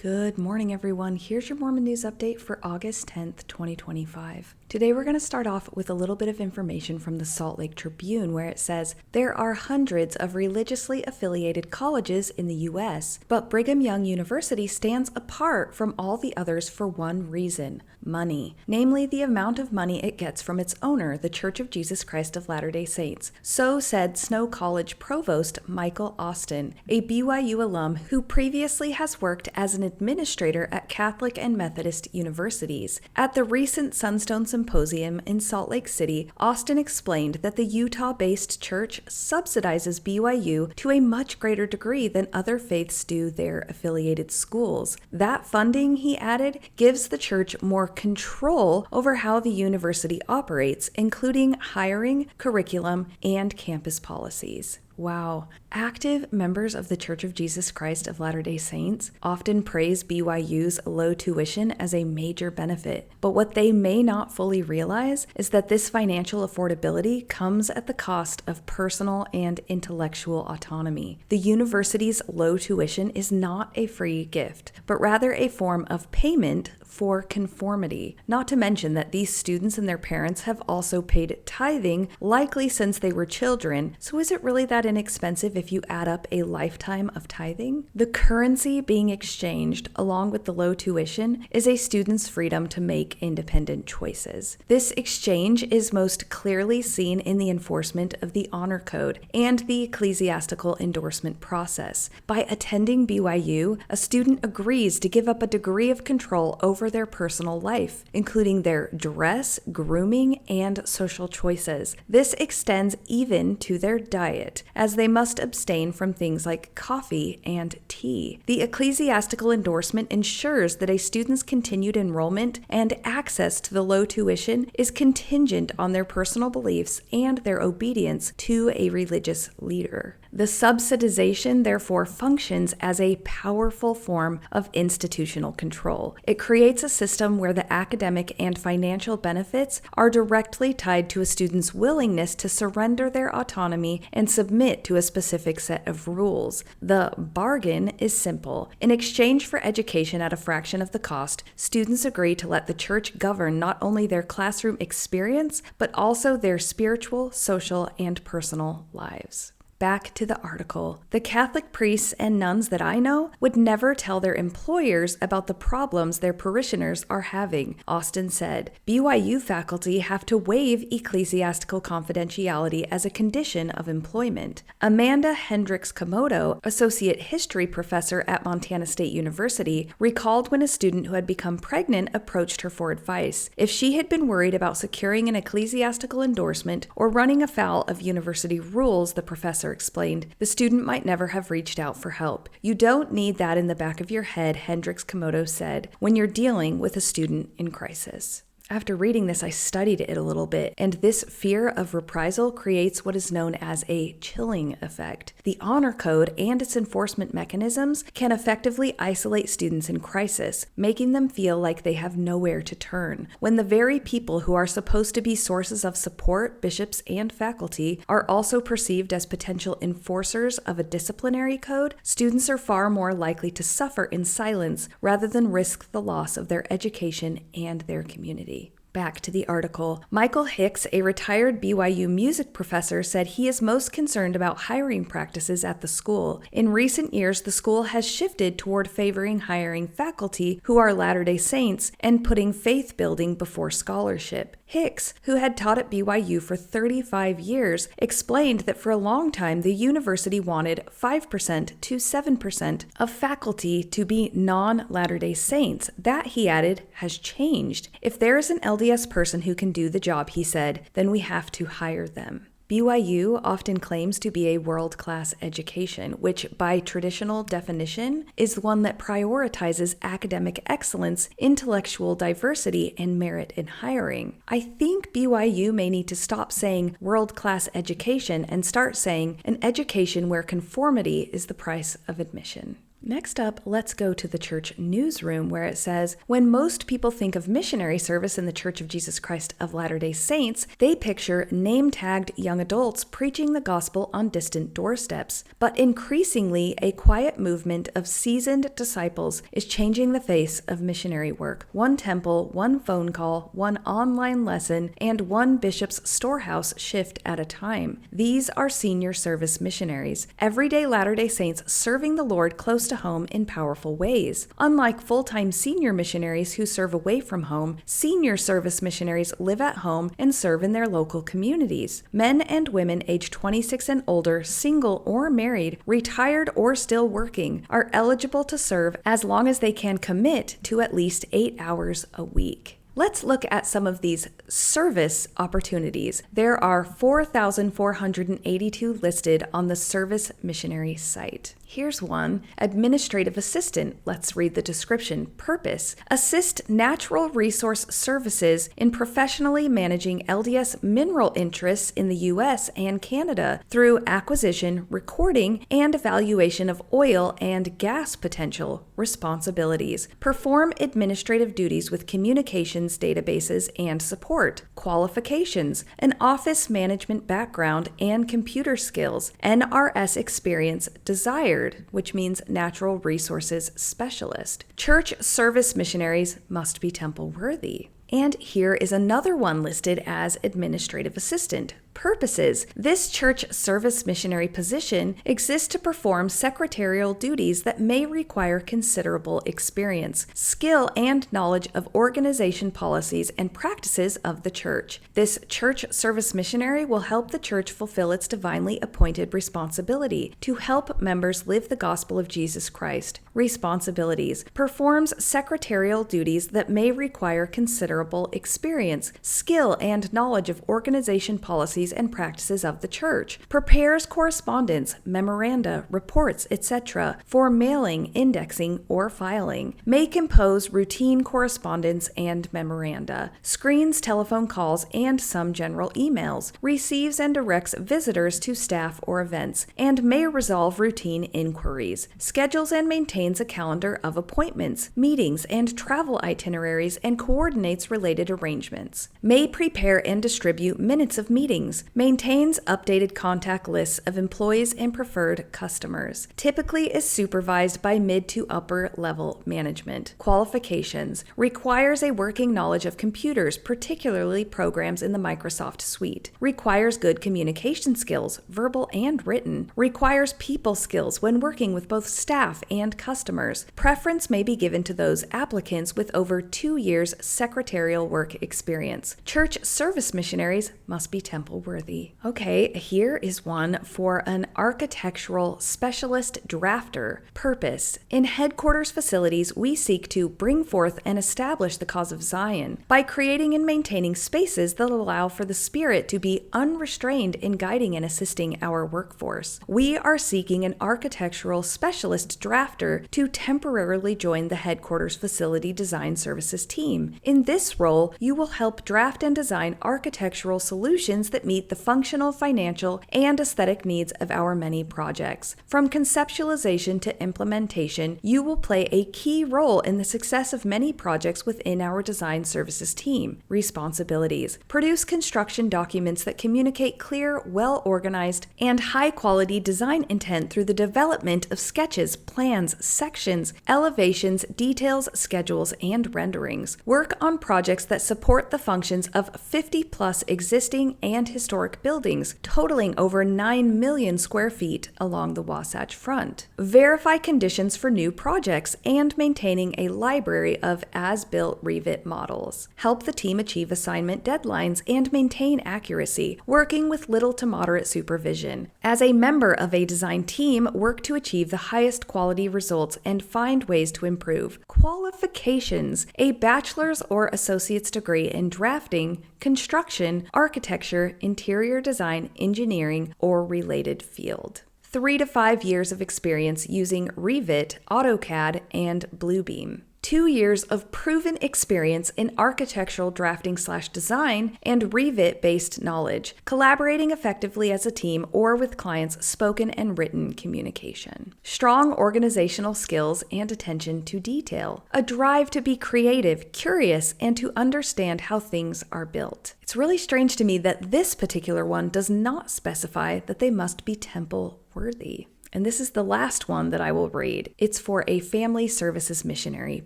Good morning, everyone. Here's your Mormon news update for August 10th, 2025. Today, we're going to start off with a little bit of information from the Salt Lake Tribune, where it says there are hundreds of religiously affiliated colleges in the U.S., but Brigham Young University stands apart from all the others for one reason: money, namely the amount of money it gets from its owner, the Church of Jesus Christ of Latter-day Saints. So said Snow College Provost Michael Austin, a BYU alum who previously has worked as an administrator at Catholic and Methodist universities. At the recent Sunstone Symposium in Salt Lake City, Austin explained that the Utah-based church subsidizes BYU to a much greater degree than other faiths do their affiliated schools. That funding, he added, gives the church more control over how the university operates, including hiring, curriculum, and campus policies. Wow. Active members of the Church of Jesus Christ of Latter-day Saints often praise BYU's low tuition as a major benefit, but what they may not fully realize is that this financial affordability comes at the cost of personal and intellectual autonomy. The university's low tuition is not a free gift, but rather a form of payment for conformity. Not to mention that these students and their parents have also paid tithing, likely since they were children, so is it really that inexpensive if you add up a lifetime of tithing? The currency being exchanged, along with the low tuition, is a student's freedom to make independent choices. This exchange is most clearly seen in the enforcement of the Honor Code and the ecclesiastical endorsement process. By attending BYU, a student agrees to give up a degree of control over their personal life, including their dress, grooming, and social choices. This extends even to their diet, as they must abstain from things like coffee and tea. The ecclesiastical endorsement ensures that a student's continued enrollment and access to the low tuition is contingent on their personal beliefs and their obedience to a religious leader. The subsidization, therefore, functions as a powerful form of institutional control. It creates a system where the academic and financial benefits are directly tied to a student's willingness to surrender their autonomy and submit to a specific set of rules. The bargain is simple. In exchange for education at a fraction of the cost, students agree to let the church govern not only their classroom experience, but also their spiritual, social, and personal lives. Back to the article. The Catholic priests and nuns that I know would never tell their employers about the problems their parishioners are having, Austin said. BYU faculty have to waive ecclesiastical confidentiality as a condition of employment. Amanda Hendricks-Komodo, associate history professor at Montana State University, recalled when a student who had become pregnant approached her for advice. If she had been worried about securing an ecclesiastical endorsement or running afoul of university rules, the professor explained, the student might never have reached out for help. You don't need that in the back of your head, Hendricks-Komodo said, when you're dealing with a student in crisis. After reading this, I studied it a little bit, and this fear of reprisal creates what is known as a chilling effect. The Honor Code and its enforcement mechanisms can effectively isolate students in crisis, making them feel like they have nowhere to turn. When the very people who are supposed to be sources of support, bishops and faculty, are also perceived as potential enforcers of a disciplinary code, students are far more likely to suffer in silence rather than risk the loss of their education and their community. Back to the article. Michael Hicks, a retired BYU music professor, said he is most concerned about hiring practices at the school. In recent years, the school has shifted toward favoring hiring faculty who are Latter-day Saints and putting faith building before scholarship. Hicks, who had taught at BYU for 35 years, explained that for a long time the university wanted 5% to 7% of faculty to be non-Latter-day Saints. That, he added, has changed. If there is an LDS person who can do the job, he said, then we have to hire them. BYU often claims to be a world-class education, which by traditional definition is one that prioritizes academic excellence, intellectual diversity, and merit in hiring. I think BYU may need to stop saying world-class education and start saying an education where conformity is the price of admission. Next up, let's go to the church newsroom, where it says, when most people think of missionary service in the Church of Jesus Christ of Latter-day Saints, they picture name-tagged young adults preaching the gospel on distant doorsteps. But increasingly, a quiet movement of seasoned disciples is changing the face of missionary work. One temple, one phone call, one online lesson, and one bishop's storehouse shift at a time. These are senior service missionaries, everyday Latter-day Saints serving the Lord close to home in powerful ways. Unlike full-time senior missionaries who serve away from home, senior service missionaries live at home and serve in their local communities. Men and women aged 26 and older, single or married, retired or still working, are eligible to serve as long as they can commit to at least 8 hours a week. Let's look at some of these service opportunities. There are 4,482 listed on the Service Missionary site. Here's one. Administrative assistant. Let's read the description. Purpose: assist natural resource services in professionally managing LDS mineral interests in the U.S. and Canada through acquisition, recording, and evaluation of oil and gas potential. Responsibilities: perform administrative duties with communications databases and support. Qualifications: an office management background and computer skills. NRS experience desired, which means Natural Resources Specialist. Church service missionaries must be temple worthy. And here is another one listed as administrative assistant. Purposes: this church service missionary position exists to perform secretarial duties that may require considerable experience, skill, and knowledge of organization policies and practices of the church. This church service missionary will help the church fulfill its divinely appointed responsibility to help members live the gospel of Jesus Christ. Responsibilities: performs secretarial duties that may require considerable experience, skill, and knowledge of organization policies and practices of the church, prepares correspondence, memoranda, reports, etc. for mailing, indexing, or filing, may compose routine correspondence and memoranda, screens telephone calls and some general emails, receives and directs visitors to staff or events, and may resolve routine inquiries, schedules and maintains a calendar of appointments, meetings, and travel itineraries, and coordinates related arrangements, may prepare and distribute minutes of meetings, maintains updated contact lists of employees and preferred customers, typically is supervised by mid to upper level management. Qualifications: requires a working knowledge of computers, particularly programs in the Microsoft suite, requires good communication skills, verbal and written, requires people skills when working with both staff and customers. Preference may be given to those applicants with over 2 years secretarial work experience. Church service missionaries must be temple worthy. Okay, here is one for an architectural specialist drafter. Purpose: in headquarters facilities, we seek to bring forth and establish the cause of Zion by creating and maintaining spaces that allow for the Spirit to be unrestrained in guiding and assisting our workforce. We are seeking an architectural specialist drafter to temporarily join the headquarters facility design services team. In this role, you will help draft and design architectural solutions that meet the functional, financial, and aesthetic needs of our many projects. From conceptualization to implementation, you will play a key role in the success of many projects within our design services team. Responsibilities: produce construction documents that communicate clear, well-organized, and high-quality design intent through the development of sketches, plans, sections, elevations, details, schedules, and renderings. Work on projects that support the functions of 50-plus existing and historic buildings, totaling over 9 million square feet along the Wasatch Front. Verify conditions for new projects and maintaining a library of as-built Revit models. Help the team achieve assignment deadlines and maintain accuracy, working with little to moderate supervision. As a member of a design team, work to achieve the highest quality results and find ways to improve. Qualifications: a bachelor's or associate's degree in drafting, construction, architecture, interior design, engineering, or related field. 3 to 5 years of experience using Revit, AutoCAD, and Bluebeam. 2 years of proven experience in architectural drafting/design and Revit-based knowledge, collaborating effectively as a team or with clients' spoken and written communication. Strong organizational skills and attention to detail. A drive to be creative, curious, and to understand how things are built. It's really strange to me that this particular one does not specify that they must be temple worthy. And this is the last one that I will read. It's for a family services missionary.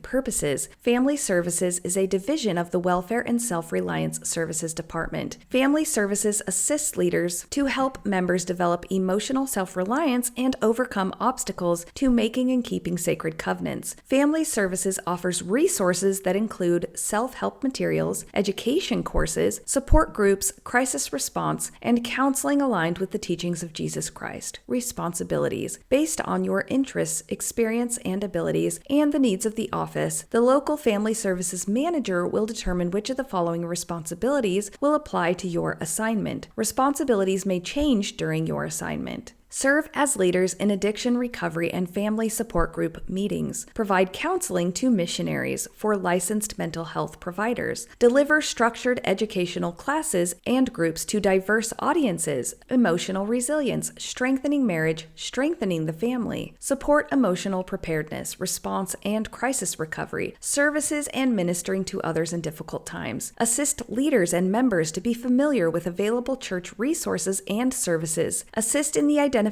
Purposes. Family services is a division of the Welfare and Self-Reliance Services Department. Family services assists leaders to help members develop emotional self-reliance and overcome obstacles to making and keeping sacred covenants. Family services offers resources that include self-help materials, education courses, support groups, crisis response, and counseling aligned with the teachings of Jesus Christ. Responsibility. Based on your interests, experience, and abilities, and the needs of the office, the local family services manager will determine which of the following responsibilities will apply to your assignment. Responsibilities may change during your assignment. Serve as leaders in addiction recovery and family support group meetings. Provide counseling to missionaries for licensed mental health providers. Deliver structured educational classes and groups to diverse audiences. Emotional resilience, strengthening marriage, strengthening the family. Support emotional preparedness, response, and crisis recovery. Services and ministering to others in difficult times. Assist leaders and members to be familiar with available church resources and services. Assist in the identification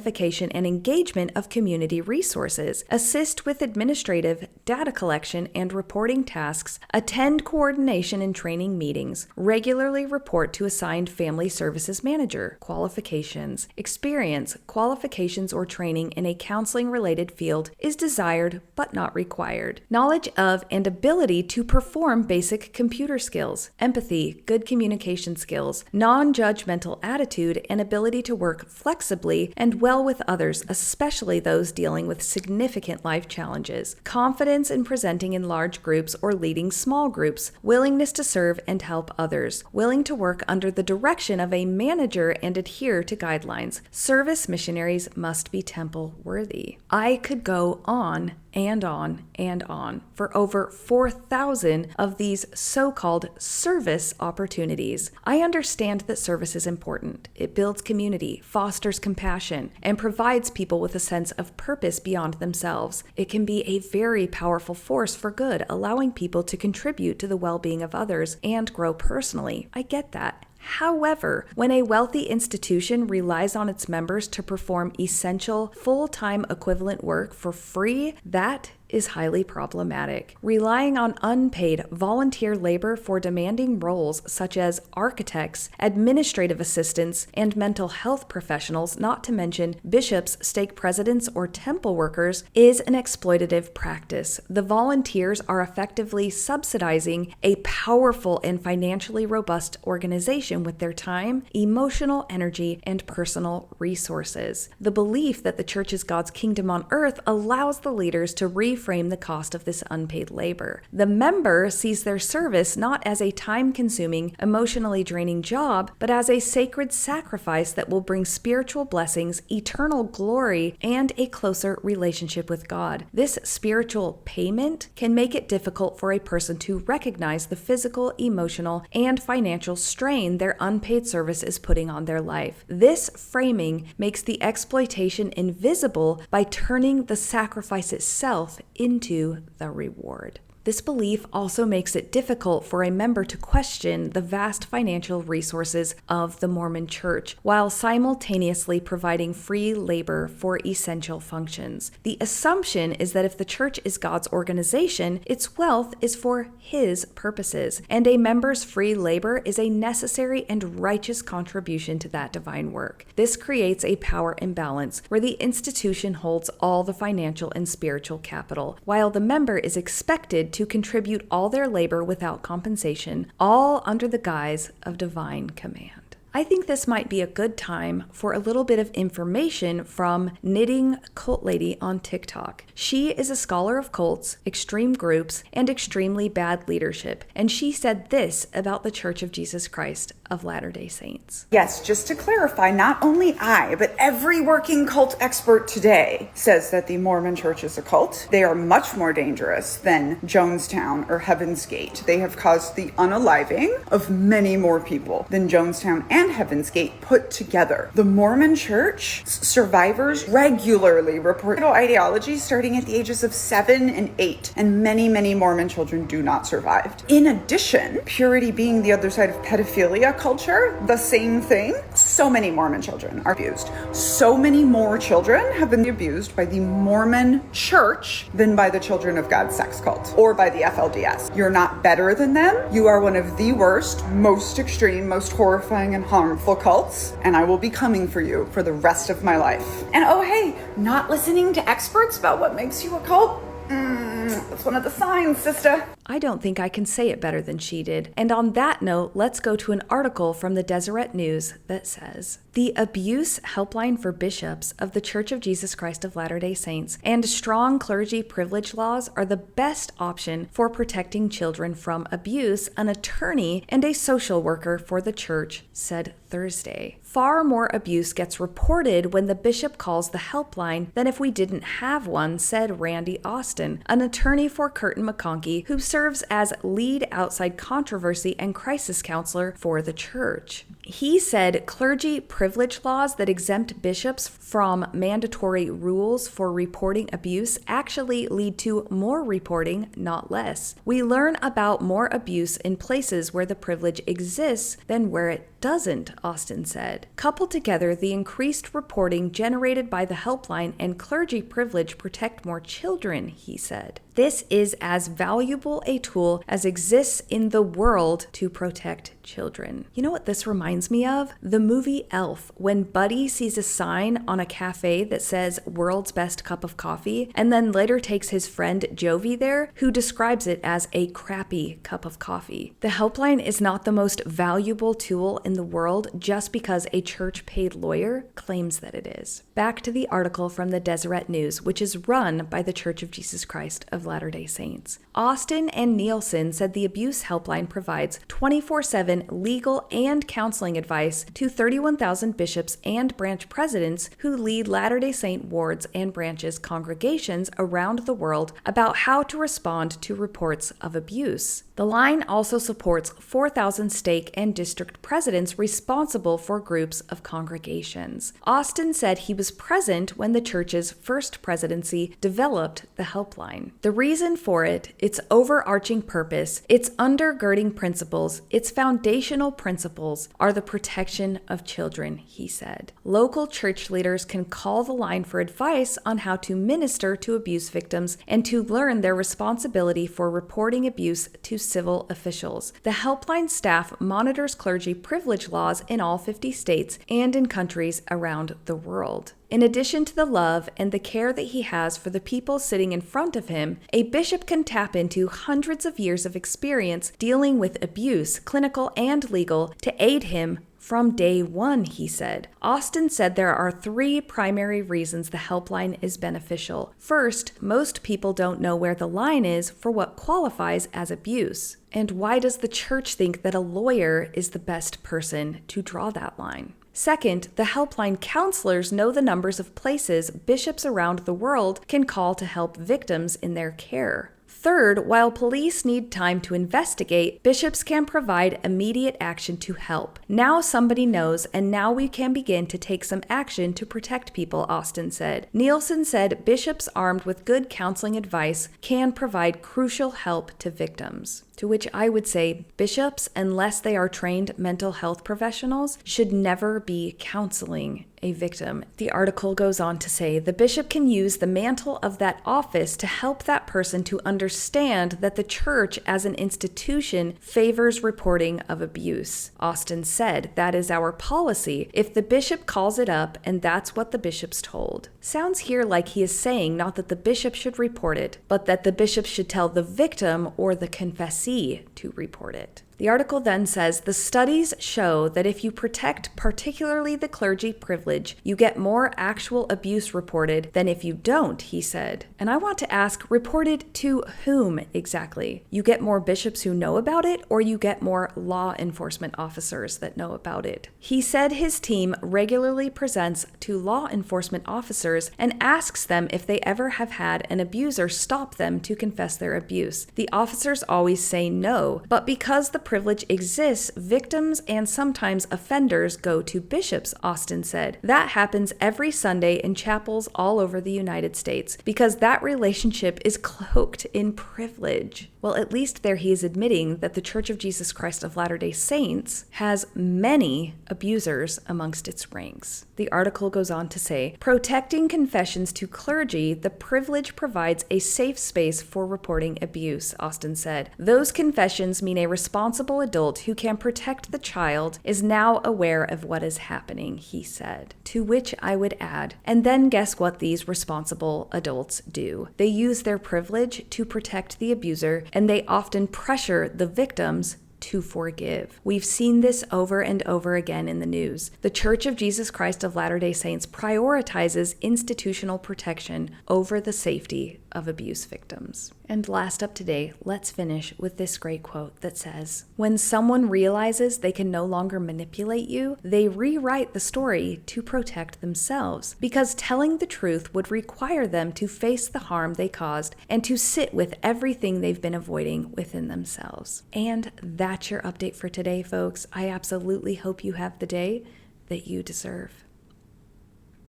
and engagement of community resources, assist with administrative, data collection, and reporting tasks, attend coordination and training meetings, regularly report to assigned family services manager. Qualifications. Experience, qualifications, or training in a counseling-related field is desired but not required. Knowledge of and ability to perform basic computer skills, empathy, good communication skills, non-judgmental attitude, and ability to work flexibly and well with others, especially those dealing with significant life challenges, confidence in presenting in large groups or leading small groups, willingness to serve and help others, willing to work under the direction of a manager and adhere to guidelines. Service missionaries must be temple worthy. I could go on and on and on for over 4,000 of these so-called service opportunities. I understand that service is important. It builds community, fosters compassion, and provides people with a sense of purpose beyond themselves. It can be a very powerful force for good, allowing people to contribute to the well-being of others and grow personally. I get that. However, when a wealthy institution relies on its members to perform essential, full-time equivalent work for free, that is highly problematic. Relying on unpaid volunteer labor for demanding roles such as architects, administrative assistants, and mental health professionals, not to mention bishops, stake presidents, or temple workers, is an exploitative practice. The volunteers are effectively subsidizing a powerful and financially robust organization with their time, emotional energy, and personal resources. The belief that the church is God's kingdom on earth allows the leaders to reframe the cost of this unpaid labor. The member sees their service not as a time-consuming, emotionally draining job, but as a sacred sacrifice that will bring spiritual blessings, eternal glory, and a closer relationship with God. This spiritual payment can make it difficult for a person to recognize the physical, emotional, and financial strain their unpaid service is putting on their life. This framing makes the exploitation invisible by turning the sacrifice itself into the reward. This belief also makes it difficult for a member to question the vast financial resources of the Mormon Church while simultaneously providing free labor for essential functions. The assumption is that if the church is God's organization, its wealth is for His purposes, and a member's free labor is a necessary and righteous contribution to that divine work. This creates a power imbalance where the institution holds all the financial and spiritual capital, while the member is expected to contribute all their labor without compensation, all under the guise of divine command. I think this might be a good time for a little bit of information from Knitting Cult Lady on TikTok. She is a scholar of cults, extreme groups, and extremely bad leadership, and she said this about the Church of Jesus Christ of Latter-day Saints. Yes, just to clarify, not only I, but every working cult expert today says that the Mormon Church is a cult. They are much more dangerous than Jonestown or Heaven's Gate. They have caused the unaliving of many more people than Jonestown and Heaven's Gate put together. The Mormon Church survivors regularly report ideology starting at the ages of 7 and 8, and many Mormon children do not survive. In addition, purity being the other side of pedophilia culture, the same thing. So many Mormon children are abused. So many more children have been abused by the Mormon Church than by the Children of God sex cult or by the FLDS. You're not better than them. You are one of the worst, most extreme, most horrifying and harmful cults, and I will be coming for you for the rest of my life. And oh hey, not listening to experts about what makes you a cult? That's one of the signs, sister. I don't think I can say it better than she did. And on that note, let's go to an article from the Deseret News that says, "The abuse helpline for bishops of the Church of Jesus Christ of Latter-day Saints and strong clergy privilege laws are the best option for protecting children from abuse," an attorney and a social worker for the church said Thursday. "Far more abuse gets reported when the bishop calls the helpline than if we didn't have one," said Randy Austin, an attorney for Curtin McConkie, who serves as lead outside controversy and crisis counselor for the church. He said clergy privilege laws that exempt bishops from mandatory rules for reporting abuse actually lead to more reporting, not less. "We learn about more abuse in places where the privilege exists than where it doesn't," Austin said. Coupled together, the increased reporting generated by the helpline and clergy privilege protect more children, he said. "This is as valuable a tool as exists in the world to protect children." You know what this reminds me of? The movie Elf, when Buddy sees a sign on a cafe that says "World's Best Cup of Coffee," and then later takes his friend Jovi there, who describes it as a crappy cup of coffee. The helpline is not the most valuable tool in the world just because a church-paid lawyer claims that it is. Back to the article from the Deseret News, which is run by the Church of Jesus Christ of Latter-day Saints. Austin and Nielsen said the abuse helpline provides 24/7 legal and counseling advice to 31,000 bishops and branch presidents who lead Latter-day Saint wards and branches congregations around the world about how to respond to reports of abuse. The line also supports 4,000 stake and district presidents responsible for groups of congregations. Austin said he was present when the church's first presidency developed the helpline. The reason for it, its overarching purpose, its undergirding principles, its foundational principles are the protection of children, he said. Local church leaders can call the line for advice on how to minister to abuse victims and to learn their responsibility for reporting abuse to civil officials. The helpline staff monitors clergy privilege laws in all 50 states and in countries around the world. In addition to the love and the care that he has for the people sitting in front of him, a bishop can tap into hundreds of years of experience dealing with abuse, clinical and legal, to aid him from day one, he said. Austin said there are 3 primary reasons the helpline is beneficial. First, most people don't know where the line is for what qualifies as abuse. And why does the church think that a lawyer is the best person to draw that line? Second, the helpline counselors know the numbers of places bishops around the world can call to help victims in their care. Third, while police need time to investigate, bishops can provide immediate action to help. Now somebody knows, and now we can begin to take some action to protect people, Austin said. Nielsen said bishops armed with good counseling advice can provide crucial help to victims. To which I would say bishops, unless they are trained mental health professionals, should never be counseling a victim. The article goes on to say the bishop can use the mantle of that office to help that person to understand that the church as an institution favors reporting of abuse. Austin said, "That is our policy. If the bishop calls it up, and that's what the bishop's told." Sounds here like he is saying not that the bishop should report it, but that the bishop should tell the victim or the confessee to report it. The article then says, the studies show that if you protect particularly the clergy privilege, you get more actual abuse reported than if you don't, he said. And I want to ask, reported to whom exactly? You get more bishops who know about it, or you get more law enforcement officers that know about it? He said his team regularly presents to law enforcement officers and asks them if they ever have had an abuser stop them to confess their abuse. The officers always say no, but because the privilege exists, victims and sometimes offenders go to bishops, Austin said. That happens every Sunday in chapels all over the United States because that relationship is cloaked in privilege. Well, at least there he is admitting that the Church of Jesus Christ of Latter-day Saints has many abusers amongst its ranks. The article goes on to say, protecting confessions to clergy, the privilege provides a safe space for reporting abuse, Austin said. Those confessions mean a responsible adult who can protect the child is now aware of what is happening, he said. To which I would add, and then guess what these responsible adults do? They use their privilege to protect the abuser, and they often pressure the victims to forgive. We've seen this over and over again in the news. The Church of Jesus Christ of Latter-day Saints prioritizes institutional protection over the safety of abuse victims. And last up today, let's finish with this great quote that says, when someone realizes they can no longer manipulate you, they rewrite the story to protect themselves, because telling the truth would require them to face the harm they caused and to sit with everything they've been avoiding within themselves. And that's your update for today, folks. I absolutely hope you have the day that you deserve.